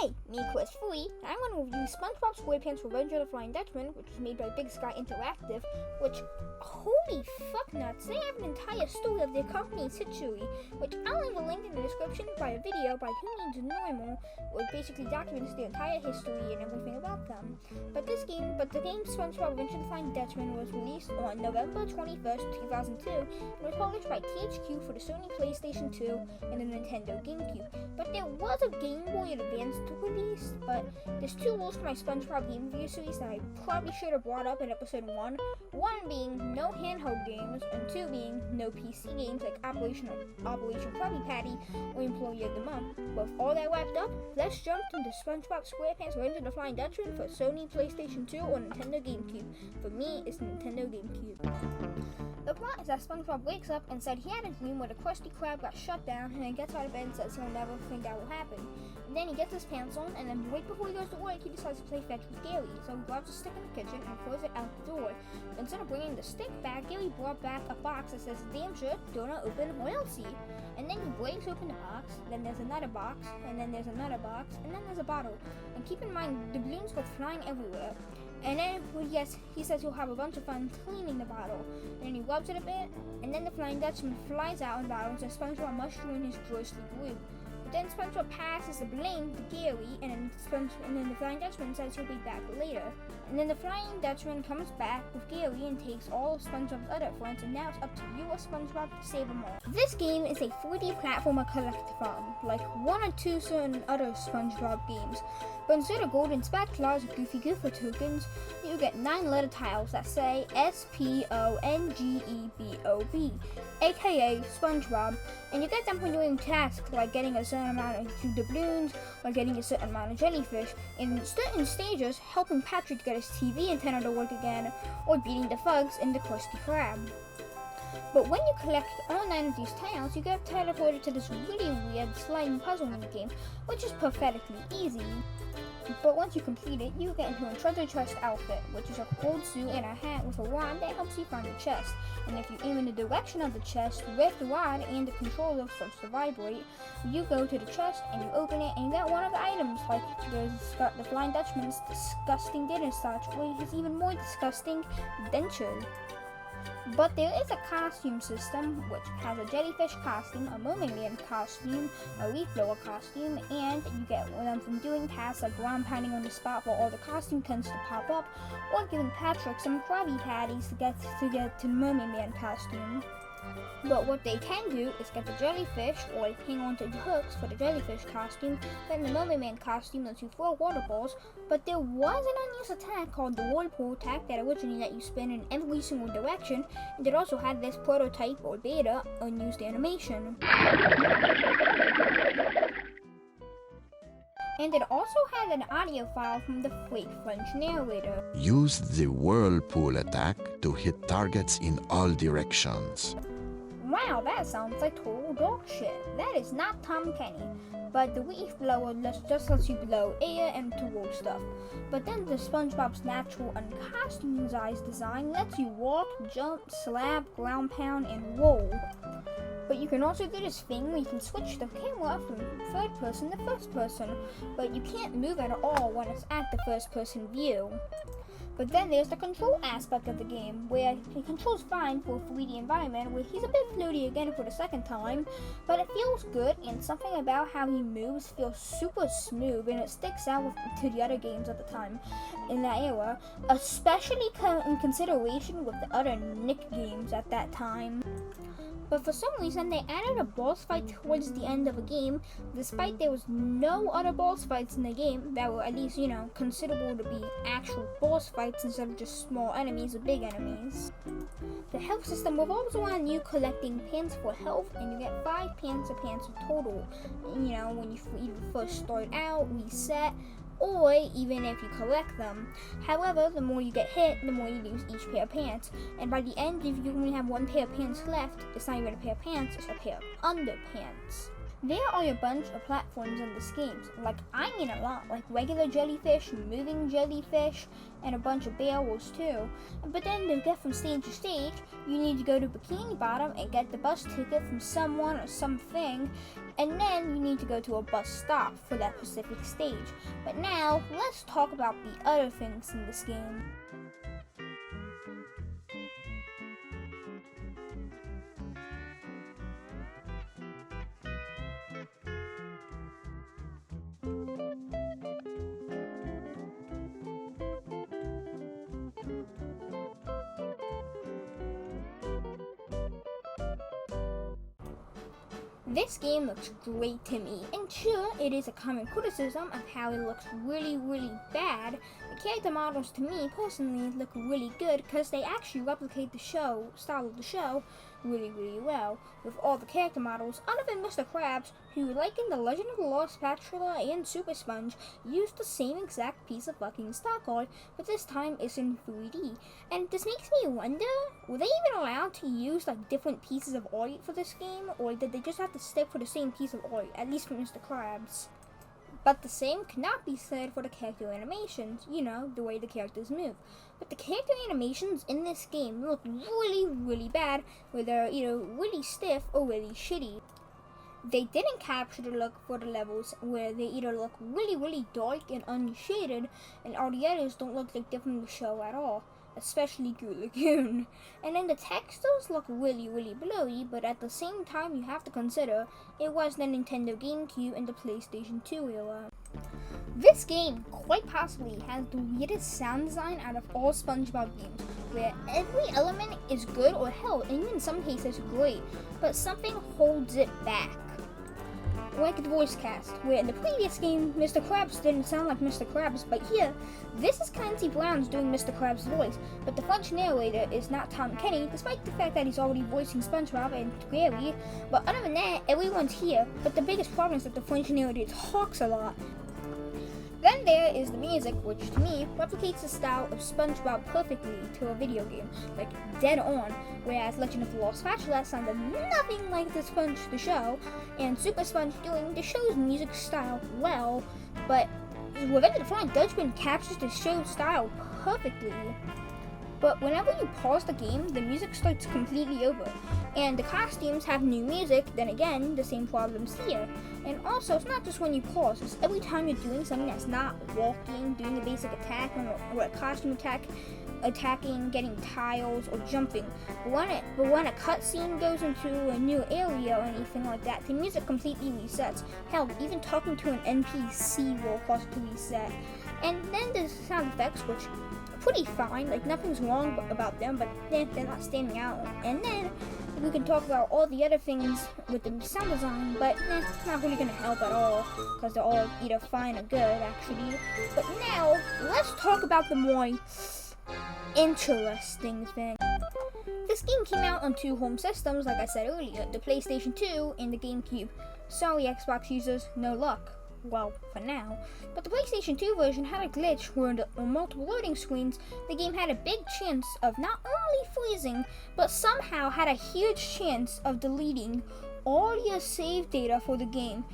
Hey, me Quest3, and I'm going to review SpongeBob SquarePants Revenge of the Flying Dutchman, which was made by Big Sky Interactive, which, holy fuck nuts, they have an entire story of their company's history, which I'll leave a link in the description by a video by Who Needs Normal, which basically documents their entire history and everything about them. But the game SpongeBob Revenge of the Flying Dutchman was released on November 21st, 2002, and was published by THQ for the Sony PlayStation 2 and the Nintendo GameCube. But there was a Game Boy Advance released, but there's two rules for my SpongeBob game review series that I probably should have brought up in episode 1. One being no handheld games, and 2 being no PC games like Operation Krabby Patty or Employee of the Month. With all that wrapped up, let's jump into SpongeBob SquarePants Revenge of the Flying Dutchman for Sony PlayStation 2 or Nintendo GameCube. For me, it's Nintendo GameCube. The plot is that SpongeBob wakes up and said he had a dream where the Krusty Krab got shut down, and then gets out of bed and says he'll never think that will happen. And then he gets his pants on, and then right before he goes to work, he decides to play fetch with Gary. So he grabs a stick in the kitchen and throws it out the door. Instead of bringing the stick back, Gary brought back a box that says, "Damn sure, do not open or else see." And then he breaks open the box, then there's another box, and then there's another box, and then there's a bottle. And keep in mind, the balloons go flying everywhere. And then he says he'll have a bunch of fun cleaning the bottle. And then he rubs it a bit, and then the Flying Dutchman flies out of the bottle and says SpongeBob must join his joyously group. But then SpongeBob passes the blame to Gary, and then the Flying Dutchman says he'll be back later. And then the Flying Dutchman comes back with Gary and takes all of SpongeBob's other friends, and now it's up to you or SpongeBob to save them all. This game is a 4D platformer collectathon, like one or two certain other SpongeBob games. But instead of golden spatulas or Goofy Goofer tokens, you get 9 letter tiles that say SpongeBob, aka SpongeBob, and you get them when doing tasks like getting a certain amount of doubloons or getting a certain amount of jellyfish, in certain stages helping Patrick get his TV antenna to work again, or beating the thugs in the Krusty Krab. But when you collect all 9 of these tiles, you get teleported to this really weird sliding puzzle minigame, which is pathetically easy. But once you complete it, you get into a treasure chest outfit, which is a gold suit and a hat with a rod that helps you find the chest. And if you aim in the direction of the chest with the rod and the controller starts to vibrate, you go to the chest and you open it and you get one of the items, like the Flying Dutchman's disgusting dinner starch, or his even more disgusting denture. But there is a costume system, which has a jellyfish costume, a mermaid man costume, a leaf blower costume, and you get them from doing tasks like ground pounding on the spot while all the costume tends to pop up, or giving Patrick some Krabby Patties to get to the mermaid man costume. But what they can do is get the jellyfish, or hang on to the hooks for the jellyfish costume. Then the mermaid man costume lets you throw water balls, but there was an unused attack called the whirlpool attack that originally let you spin in every single direction, and it also had this prototype or beta unused animation. And it also had an audio file from the fake French narrator. Use the whirlpool attack to hit targets in all directions. Wow, that sounds like total dog shit. That is not Tom Kenny. But the leaf blower just lets you blow air and to roll stuff. But then the SpongeBob's natural uncustomized design lets you walk, jump, slap, ground pound, and roll. But you can also do this thing where you can switch the camera from third person to first person, but you can't move at all when it's at the first person view. But then there's the control aspect of the game, where he controls fine for a 3D environment, where he's a bit floaty again for the second time, but it feels good, and something about how he moves feels super smooth, and it sticks out to the other games at the time in that era, especially in consideration with the other Nick games at that time. But for some reason, they added a boss fight towards the end of a game, despite there was no other boss fights in the game that were at least, considerable to be actual boss fights instead of just small enemies or big enemies. The health system revolves around you collecting pants for health, and you get 5 pants in total. When you either first start out, reset, or even if you collect them. However, the more you get hit, the more you lose each pair of pants. And by the end, if you only have 1 pair of pants left, it's not even a pair of pants, it's a pair of underpants. There are a bunch of platforms in this game, like I mean a lot, like regular jellyfish, moving jellyfish, and a bunch of barrels too. But then to get from stage to stage, you need to go to Bikini Bottom and get the bus ticket from someone or something, and then you need to go to a bus stop for that specific stage. But now, let's talk about the other things in this game. This game looks great to me, and sure, it is a common criticism of how it looks really, really bad. The character models, to me personally, look really good because they actually replicate the style of the show really, really well, with all the character models, other than Mr. Krabs, who, like in The Legend of the Lost Spatula and Super Sponge, used the same exact piece of fucking stock art, but this time it's in 3D. And this makes me wonder, were they even allowed to use like different pieces of art for this game, or did they just have to stick for the same piece of art, at least for Mr. Krabs? But the same cannot be said for the character animations, you know, the way the characters move. But the character animations in this game look really, really bad, where they're either really stiff or really shitty. They didn't capture the look for the levels where they either look really, really dark and unshaded, and all the others don't look like they're from the show at all, especially Goo Lagoon. And then the textures look really, really blurry, but at the same time you have to consider it was the Nintendo GameCube and the PlayStation 2 era. This game quite possibly has the weirdest sound design out of all SpongeBob games, where every element is good or hell, and even in some cases great, but something holds it back. Like the voice cast, where in the previous game, Mr. Krabs didn't sound like Mr. Krabs, but here, this is Clancy Brown's doing Mr. Krabs' voice, but the French narrator is not Tom Kenny, despite the fact that he's already voicing SpongeBob and Gary. But other than that, everyone's here, but the biggest problem is that the French narrator talks a lot. Then there is the music, which to me replicates the style of SpongeBob perfectly to a video game, like dead on, whereas Legend of the Lost Spatula sounded nothing like the show, and Super Sponge doing the show's music style well, but Revenge of the Flying Dutchman captures the show's style perfectly. But whenever you pause the game, the music starts completely over, and the costumes have new music. Then again, the same problems here. And also, it's not just when you pause, it's every time you're doing something that's not walking, doing a basic attack, or a costume attack, attacking, getting tiles, or jumping. But when a cutscene goes into a new area or anything like that, the music completely resets. Hell, even talking to an NPC will cause it to reset. And then the sound effects, which pretty fine, like nothing's wrong about them, but they're not standing out. And then we can talk about all the other things with the sound design, but it's not really gonna help at all, because they're all either fine or good actually. But now, let's talk about the more interesting thing. This game came out on two home systems, like I said earlier, the PlayStation 2 and the GameCube. Sorry Xbox users, no luck. Well, for now. But the PlayStation 2 version had a glitch where on multiple loading screens, the game had a big chance of not only freezing, but somehow had a huge chance of deleting all your save data for the game.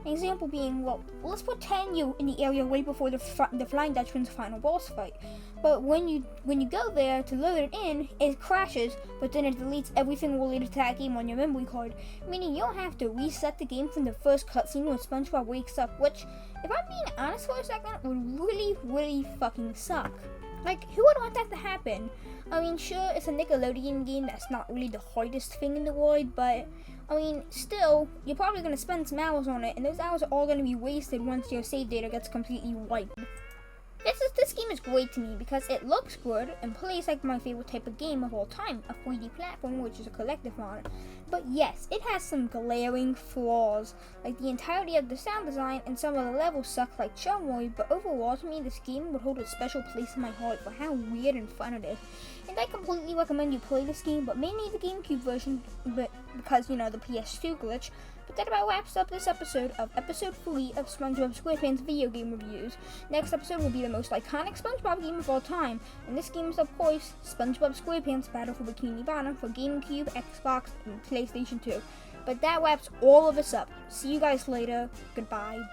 An example being, well, let's pretend you're in the area way before the Flying Dutchman's final boss fight. But when you go there to load it in, it crashes, but then it deletes everything related to that game on your memory card, meaning you'll have to reset the game from the first cutscene when SpongeBob wakes up, which, if I'm being honest for a second, would really, really fucking suck. Like, who would want that to happen? I mean, sure, it's a Nickelodeon game that's not really the hardest thing in the world, but I mean, still, you're probably going to spend some hours on it, and those hours are all going to be wasted once your save data gets completely wiped. This this game is great to me because it looks good and plays like my favorite type of game of all time, a 3D platform, which is a collective genre. But yes, it has some glaring flaws, like the entirety of the sound design and some of the levels suck like Chumroy, but overall to me this game would hold a special place in my heart for how weird and fun it is. And I completely recommend you play this game, but mainly the GameCube version, because, you know, the PS2 glitch. But that about wraps up this episode of episode 3 of SpongeBob SquarePants video game reviews. Next episode will be the most iconic SpongeBob game of all time, and this game is of course SpongeBob SquarePants Battle for Bikini Bottom for GameCube, Xbox, and PlayStation 2. But that wraps all of us up. See you guys later. Goodbye.